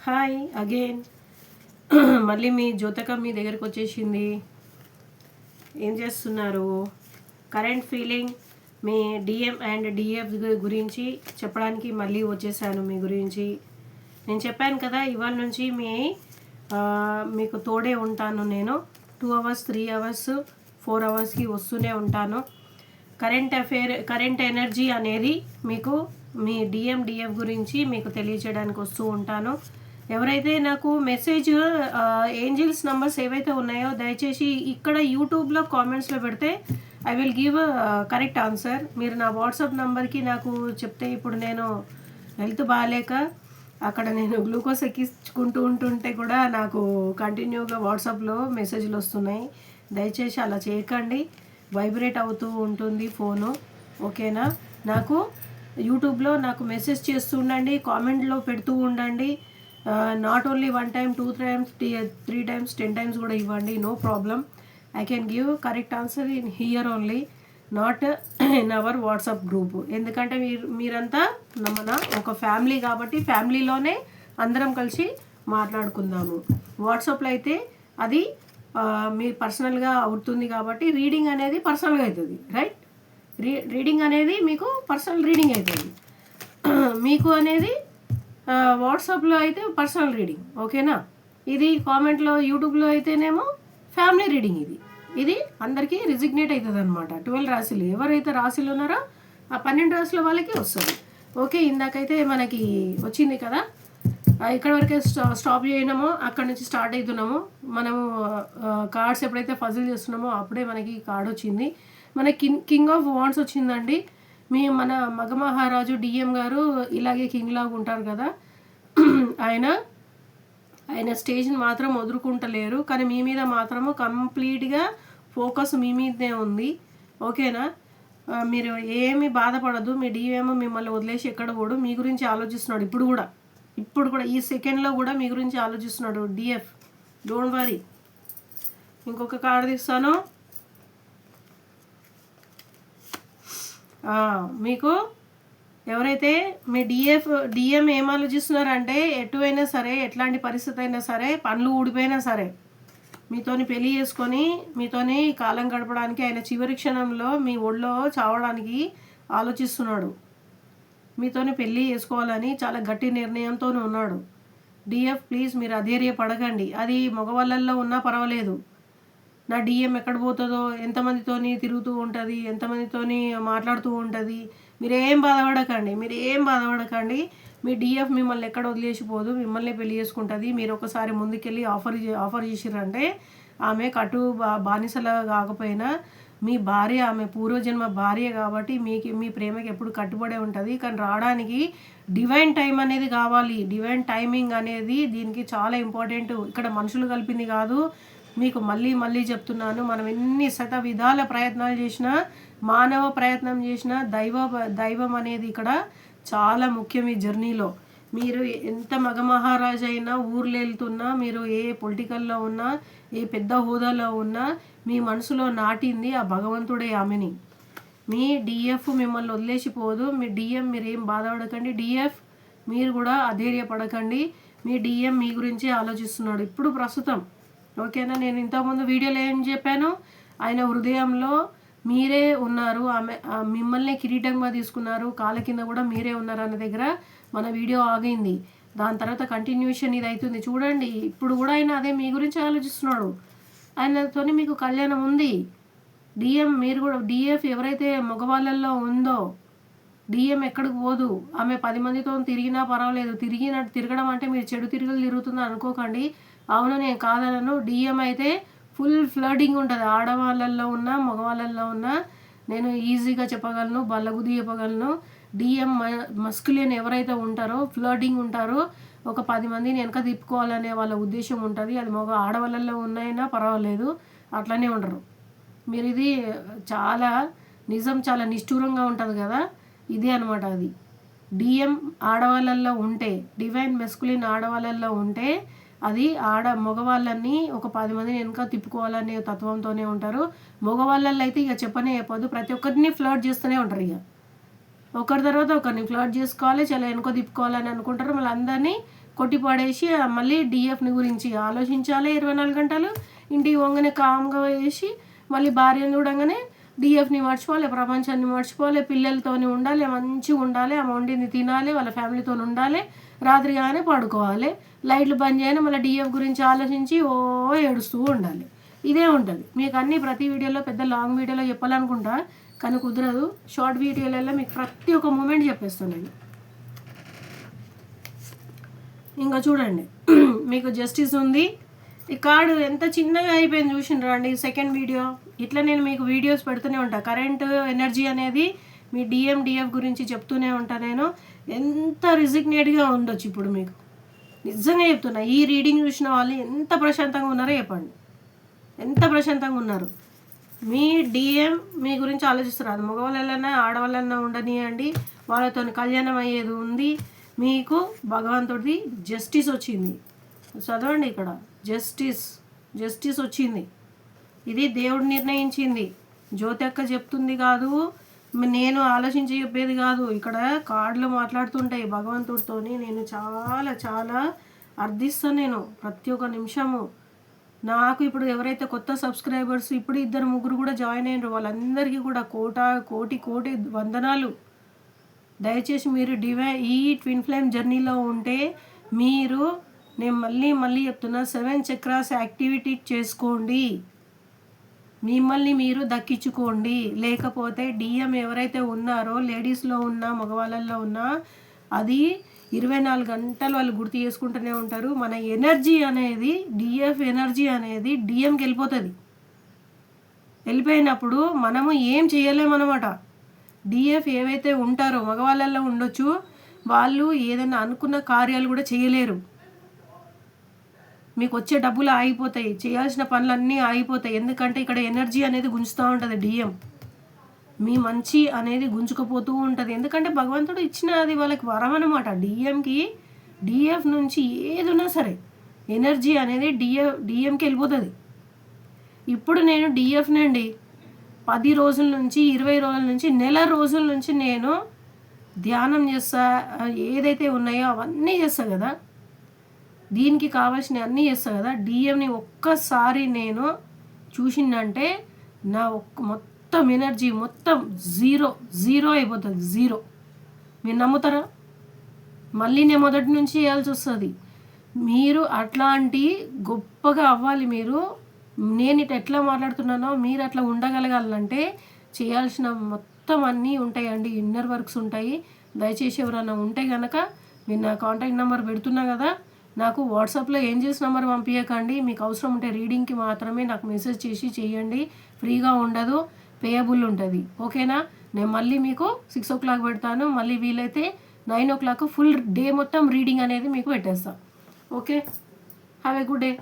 Hi again. మళ్ళీ మీ జ్యోతక మీ దగ్గరికి వచ్చేసింది. ఏం చేస్తున్నారు? Current feeling me DM and DF గురించి చెప్పడానికి మళ్ళీ వచ్చేసాను. మీ గురించి నేను చెప్పాను కదా, ఇవాళ నుంచి మీకు తోడే ఉంటాను. నేను 2 అవర్స్ 3 అవర్స్ 4 అవర్స్కి వస్తూనే ఉంటాను. కరెంట్ ఎనర్జీ అనేది మీకు మీ డిఎఫ్ గురించి మీకు తెలియచేయడానికి వస్తూ ఉంటాను. ఎవరైతే నాకు మెసేజ్ ఏంజిల్స్ నంబర్స్ ఏవైతే ఉన్నాయో దయచేసి ఇక్కడ యూట్యూబ్లో కామెంట్స్లో పెడితే I will give correct answer. మీరు నా వాట్సాప్ నెంబర్కి నాకు చెప్తే, ఇప్పుడు నేను హెల్త్ బాగాలేక అక్కడ నేను గ్లూకోజ్ ఎక్కించుకుంటూ ఉంటుంటే కూడా నాకు కంటిన్యూగా వాట్సాప్లో మెసేజ్లు వస్తున్నాయి. దయచేసి అలా చేయకండి, వైబ్రేట్ అవుతూ ఉంటుంది ఫోను. ఓకేనా? నాకు యూట్యూబ్లో నాకు మెసేజ్ చేస్తూ ఉండండి, కామెంట్లో పెడుతూ ఉండండి. Not only 1 time 2 times 3 times 10 times కూడా ఇవ్వండి. No problem. I can give correct answer in here only, not in our WhatsApp group. ఎందుకంటే మీరంతా మన ఒక ఫ్యామిలీ కాబట్టి ఫ్యామిలీలోనే అందరం కలిసి మాట్లాడుకుందాము. వాట్సాప్లో అయితే అది మీ పర్సనల్గా అవుతుంది కాబట్టి రీడింగ్ అనేది పర్సనల్గా అవుతుంది. రైట్? రీడింగ్ అనేది మీకు పర్సనల్ రీడింగ్ అవుతుంది. మీకు అనేది వాట్సాప్లో అయితే పర్సనల్ రీడింగ్. ఓకేనా? ఇది కామెంట్లో యూట్యూబ్లో అయితేనేమో ఫ్యామిలీ రీడింగ్. ఇది అందరికీ రిజిగ్నేట్ అవుతుంది అనమాట. 12 రాశులు ఎవరైతే రాశులు ఉన్నారో ఆ 12 రాశుల వాళ్ళకి వస్తుంది. ఓకే, ఇందాకైతే మనకి వచ్చింది కదా, ఇక్కడ వరకే స్టాప్ చేయడమో అక్కడ నుంచి స్టార్ట్ అవుతున్నాము. మనము కార్డ్స్ ఎప్పుడైతే ఫజిల్ చేస్తున్నామో అప్పుడే మనకి కార్డ్ వచ్చింది. మన కింగ్ ఆఫ్ వాండ్స్ వచ్చిందండి. మన మగమహారాజు డిఎం గారు ఇలాగే కింగ్ లాగా ఉంటారు కదా, ఆయన స్టేజ్ని మాత్రం వదులుకుంటలేరు. కానీ మీ మీద మాత్రము కంప్లీట్గా ఫోకస్ మీ మీదే ఉంది. ఓకేనా? మీరు ఏమీ బాధపడద్దు. మీ డిఎం మిమ్మల్ని వదిలేసి ఎక్కడ పోడు, మీ గురించి ఆలోచిస్తున్నాడు. ఇప్పుడు కూడా ఈ సెకండ్లో కూడా మీ గురించి ఆలోచిస్తున్నాడు డిఎఫ్. Don't worry. ఇంకొక కార్డు తీస్తాను మీకు. ఎవరైతే మీ డిఎం ఏం ఆలోచిస్తున్నారంటే, ఎటువైనా సరే, ఎట్లాంటి పరిస్థితి అయినా సరే, పనులు ఊడిపోయినా సరే మీతోని పెళ్లి చేసుకొని మీతోని కాలం గడపడానికి ఆయన చివరి క్షణంలో మీ ఒళ్ళో చావడానికి ఆలోచిస్తున్నాడు. మీతోని పెళ్ళి చేసుకోవాలని చాలా గట్టి నిర్ణయంతో ఉన్నాడు. డిఎఫ్ ప్లీజ్ మీరు అధైర్యపడకండి. అది మగవాళ్ళల్లో ఉన్నా పర్వాలేదు. నా డిఎం ఎక్కడ పోతుందో, ఎంతమందితోని తిరుగుతూ ఉంటుంది, ఎంతమందితోని మాట్లాడుతూ ఉంటుంది, మీరేం బాధపడకండి. మీ డిఎఫ్ మిమ్మల్ని ఎక్కడ వదిలేసిపోదు, మిమ్మల్ని పెళ్లి చేసుకుంటుంది. మీరు ఒకసారి ముందుకెళ్ళి ఆఫర్ చేసిరంటే ఆమె బానిసలా కాకపోయినా మీ భార్య, ఆమె పూర్వజన్మ భార్య కాబట్టి మీ ప్రేమకి ఎప్పుడు కట్టుబడే ఉంటుంది. కానీ రావడానికి డివైన్ టైం అనేది కావాలి. డివైన్ టైమింగ్ అనేది దీనికి చాలా ఇంపార్టెంట్. ఇక్కడ మనుషులు కలిపింది కాదు. మీకు మళ్ళీ చెప్తున్నాను, మనం ఎన్ని విధాల ప్రయత్నాలు చేసినా, మానవ ప్రయత్నం చేసినా దైవం అనేది ఇక్కడ చాలా ముఖ్యం ఈ జర్నీలో. మీరు ఎంత మగమహారాజు అయినా, ఊర్లు వెళ్తున్నా, మీరు ఏ పొలిటికల్లో ఉన్నా, ఏ పెద్ద హోదాలో ఉన్నా, మీ మనసులో నాటింది ఆ భగవంతుడే ఆమెని. మీ డిఎఫ్ మిమ్మల్ని వదిలేసిపోదు. మీ డిఎం మీరేం బాధపడకండి. డిఎఫ్ మీరు కూడా అధైర్యపడకండి. మీ డిఎం మీ గురించి ఆలోచిస్తున్నాడు ఇప్పుడు ప్రస్తుతం. ఓకేనా? నేను ఇంతకుముందు వీడియోలో ఏం చెప్పాను, ఆయన హృదయంలో మీరే ఉన్నారు, ఆమె మిమ్మల్ని కిరీటంగా తీసుకున్నారు, కాళ్ళ కింద కూడా మీరే ఉన్నారు అన్న దగ్గర మన వీడియో ఆగింది. దాని తర్వాత కంటిన్యూషన్ ఇది అవుతుంది చూడండి. ఇప్పుడు కూడా ఆయన అదే మీ గురించి ఆలోచిస్తున్నాడు. ఆయనతో మీకు కళ్యాణం ఉంది. డిఎం మీరు కూడా, డిఎఫ్ ఎవరైతే మగవాళ్ళల్లో ఉందో, డిఎం ఎక్కడికి పోదు. ఆమె 10 మందితో తిరిగినా పర్వాలేదు. తిరగడం అంటే మీరు చెడు తిరుగుతుంది అనుకోకండి. అవును, నేను కాదనను. డిఎం అయితే ఫుల్ ఫ్లర్డింగ్ ఉంటుంది. ఆడవాళ్ళల్లో ఉన్న మగవాళ్ళల్లో ఉన్న నేను ఈజీగా చెప్పగలను, బల్లగుద్ది చెప్పగలను. డిఎం మస్కులియన్ ఎవరైతే ఉంటారో, ఫ్లర్డింగ్ ఉంటారో, ఒక 10 మందిని వెనక తిప్పుకోవాలనే వాళ్ళ ఉద్దేశం ఉంటుంది. అది ఆడవాళ్ళల్లో ఉన్నాయినా పర్వాలేదు, అట్లనే ఉండరు. మీరు ఇది చాలా చాలా నిష్ఠూరంగా ఉంటుంది కదా, ఇదే అనమాట. అది డిఎం ఆడవాళ్ళల్లో ఉంటే, డివైన్ మెస్కులిన్ ఆడవాళ్ళల్లో ఉంటే, అది మగవాళ్ళని ఒక 10 మందిని వెనక తిప్పుకోవాలనే తత్వంతోనే ఉంటారు. మగవాళ్ళల్లో అయితే ఇక చెప్పదు, ప్రతి ఒక్కరిని ఫ్లర్ట్ చేస్తూనే ఉంటారు. ఇక ఒకరి తర్వాత ఒకరిని ఫ్లర్ట్ చేసుకోవాలి, చాలా వెనుక తిప్పుకోవాలని అనుకుంటారు. మళ్ళీ అందరినీ కొట్టి పడేసి మళ్ళీ డిఎఫ్ని గురించి ఆలోచించాలి 24 గంటలు. ఇంటికి వంగనే కామ్గా వేసి మళ్ళీ భార్యను చూడంగానే డిఎఫ్ని మర్చిపోవాలి, ప్రపంచాన్ని మర్చిపోవాలి, పిల్లలతో ఉండాలి, మంచిగా ఉండాలి, ఆమె వండింది తినాలి, వాళ్ళ ఫ్యామిలీతో ఉండాలి, రాత్రి కానీ పడుకోవాలి, లైట్లు బంద్ చేయని మళ్ళీ డిఎఫ్ గురించి ఆలోచించి ఏడుస్తూ ఉండాలి. ఇదే ఉంటుంది మీకు అన్నీ. ప్రతి వీడియోలో పెద్ద లాంగ్ వీడియోలో చెప్పాలనుకుంటా కానీ కుదరదు. షార్ట్ వీడియోలలో మీకు ప్రతి ఒక్క మూమెంట్ చెప్పేస్తున్నాను. ఇంకా చూడండి మీకు జస్టిస్ ఉంది. ఈ కార్డు ఎంత చిన్నగా అయిపోయింది చూసిండ్రా అండి సెకండ్ వీడియో. ఇట్లా నేను మీకు వీడియోస్ పెడుతూనే ఉంటాను. కరెంట్ ఎనర్జీ అనేది మీ డిఎఫ్ గురించి చెప్తూనే ఉంటాను నేను. ఎంత రిజిగ్నేట్గా ఉండొచ్చు ఇప్పుడు మీకు, నిజంగా చెప్తున్నా. ఈ రీడింగ్ చూసిన వాళ్ళు ఎంత ప్రశాంతంగా ఉన్నారో చెప్పండి, ఎంత ప్రశాంతంగా ఉన్నారు. మీ డిఎం మీ గురించి ఆలోచిస్తారు. అది మగవాళ్ళన్నా ఆడవాళ్ళన్నా ఉండనియండి, వాళ్ళతో కళ్యాణం అయ్యేది ఉంది. మీకు భగవంతుడిది జస్టిస్ వచ్చింది. చదవండి ఇక్కడ, జస్టిస్ వచ్చింది. ఇది దేవుడు నిర్ణయించింది. జ్యోతి అక్క చెప్తుంది కాదు, నేను ఆలోచించి చెప్పేది కాదు. ఇక్కడ కార్డులు మాట్లాడుతుంటాయి భగవంతుడితోని. నేను చాలా చాలా అర్థిస్తాను నేను ప్రతి ఒక్క నిమిషము. నాకు ఇప్పుడు ఎవరైతే కొత్త సబ్స్క్రైబర్స్ ఇప్పుడు 2-3 కూడా జాయిన్ అయినారు, వాళ్ళందరికీ కూడా కోటి వందనాలు. దయచేసి మీరు ఈ ట్విన్ ఫ్లేమ్ జర్నీలో ఉంటే మీరు, నేను మళ్ళీ చెప్తున్నా, 7 చక్రాస్ యాక్టివిటీ చేసుకోండి, మిమ్మల్ని మీరు దక్కించుకోండి. లేకపోతే డిఎం ఎవరైతే ఉన్నారో లేడీస్లో ఉన్నా మగవాళ్ళల్లో ఉన్నా అది 24 గంటలు వాళ్ళు గుర్తు చేసుకుంటూనే ఉంటారు. మన ఎనర్జీ అనేది డిఎఫ్ ఎనర్జీ అనేది డిఎంకి వెళ్ళిపోతుంది. వెళ్ళిపోయినప్పుడు మనము ఏం చేయలేమన్నమాట. డిఎఫ్ ఏవైతే ఉంటారో మగవాళ్ళల్లో ఉండొచ్చు, వాళ్ళు ఏదైనా అనుకున్న కార్యాలు కూడా చేయలేరు. మీకు వచ్చే డబ్బులు ఆగిపోతాయి, చేయాల్సిన పనులన్నీ ఆగిపోతాయి. ఎందుకంటే ఇక్కడ ఎనర్జీ అనేది గుంజుతూ ఉంటుంది. డిఎం మీ మంచి అనేది గుంజుకుపోతూ ఉంటుంది. ఎందుకంటే భగవంతుడు ఇచ్చిన అది వాళ్ళకి వరం అన్నమాట. డిఎఫ్ నుంచి ఏదున్నా సరే ఎనర్జీ అనేది డిఎంకి వెళ్ళిపోతుంది. ఇప్పుడు నేను డిఎఫ్ నుండి 10 రోజుల నుంచి 20 రోజుల నుంచి నెల రోజుల నుంచి నేను ధ్యానం చేస్తా, ఏదైతే ఉన్నాయో అవన్నీ చేస్తా కదా, దీనికి కావాల్సినవి అన్నీ చేస్తా కదా. డిఎంని ఒక్కసారి నేను చూసిందంటే నా మొత్తం ఎనర్జీ మొత్తం జీరో అయిపోతుంది. జీరో. మీరు నమ్ముతారా? మళ్ళీ నేను మొదటి నుంచి చేయాల్సి వస్తుంది. మీరు అట్లాంటి గొప్పగా అవ్వాలి. నేను ఇట్లా ఎట్లా మాట్లాడుతున్నానో మీరు అట్లా ఉండగలగాలంటే చేయాల్సిన మొత్తం అన్నీ ఉంటాయండి, ఇన్నర్ వర్క్స్ ఉంటాయి. దయచేసి ఎవరైనా ఉంటే కనుక మీరు నా కాంటాక్ట్ నెంబర్ పెడుతున్నా కదా, నాకు వాట్సాప్లో ఏంజెల్స్ నెంబర్ పంపించకండి. మీకు అవసరం ఉంటే రీడింగ్కి మాత్రమే నాకు మెసేజ్ చేసి చేయండి. ఫ్రీగా ఉండదు, పేయబుల్ ఉంటుంది. ఓకేనా? నేను మళ్ళీ మీకు 6 o'clock పెడతాను. మళ్ళీ వీలైతే 9 o'clock ఫుల్ డే మొత్తం రీడింగ్ అనేది మీకు పెట్టేస్తాను. Okay, have a good day.